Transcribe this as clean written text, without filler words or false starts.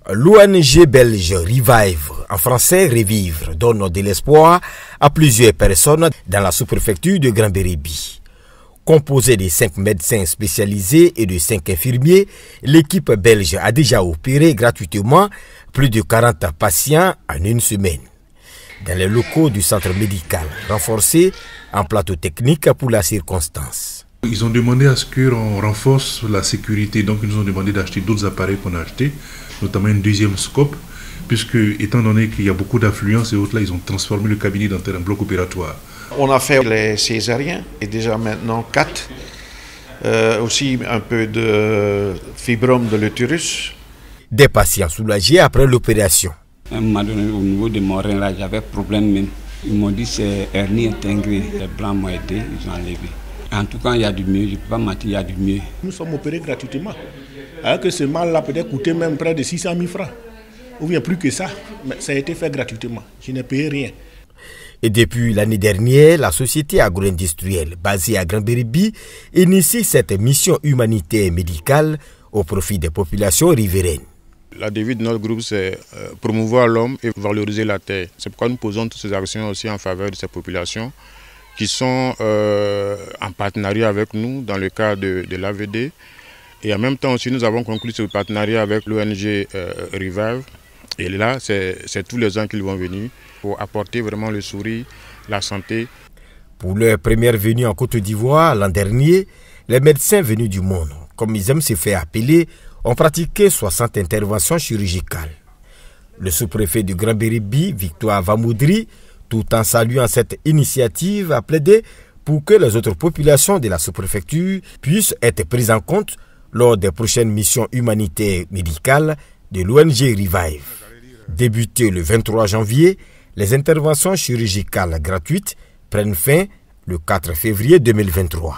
L'ONG belge Revive, en français Revivre, donne de l'espoir à plusieurs personnes dans la sous-préfecture de Grand-Bérébi. Composée de 5 médecins spécialisés et de 5 infirmiers, l'équipe belge a déjà opéré gratuitement plus de 40 patients en une semaine. Dans les locaux du centre médical, renforcés en plateau technique pour la circonstance. Ils ont demandé à ce qu'on renforce la sécurité, donc ils nous ont demandé d'acheter d'autres appareils qu'on a achetés, notamment une deuxième scope, puisque étant donné qu'il y a beaucoup d'affluence et autres, là, ils ont transformé le cabinet dans un bloc opératoire. On a fait les césariens, et déjà maintenant 4, aussi un peu de fibrome de l'utérus. Des patients soulagés après l'opération. À un moment donné, au niveau de mon rein, là, j'avais problème même. Ils m'ont dit que c'est hernie intégrée. Les blancs m'ont aidé, ils ont enlevé. En tout cas, il y a du mieux, je ne peux pas mentir, il y a du mieux. Nous sommes opérés gratuitement. Alors que ce mal-là peut-être coûté même près de 600 000 francs. Ou bien plus que ça, mais ça a été fait gratuitement. Je n'ai payé rien. Et depuis l'année dernière, la société agro-industrielle basée à Grand-Bérébi initie cette mission humanitaire et médicale au profit des populations riveraines. La devise de notre groupe, c'est promouvoir l'homme et valoriser la terre. C'est pourquoi nous posons toutes ces actions aussi en faveur de ces populations qui sont en partenariat avec nous dans le cadre de l'AVD. Et en même temps aussi, nous avons conclu ce partenariat avec l'ONG Revive. Et là, c'est tous les ans qu'ils vont venir pour apporter vraiment le sourire, la santé. Pour leur première venue en Côte d'Ivoire l'an dernier, les médecins venus du monde, comme ils aiment se faire appeler, ont pratiqué 60 interventions chirurgicales. Le sous-préfet du Grand-Bérébi, Victoire Vamoudri, tout en saluant cette initiative, a plaidé pour que les autres populations de la sous-préfecture puissent être prises en compte lors des prochaines missions humanitaires médicales de l'ONG Revive. Débutées le 23 janvier, les interventions chirurgicales gratuites prennent fin le 4 février 2023.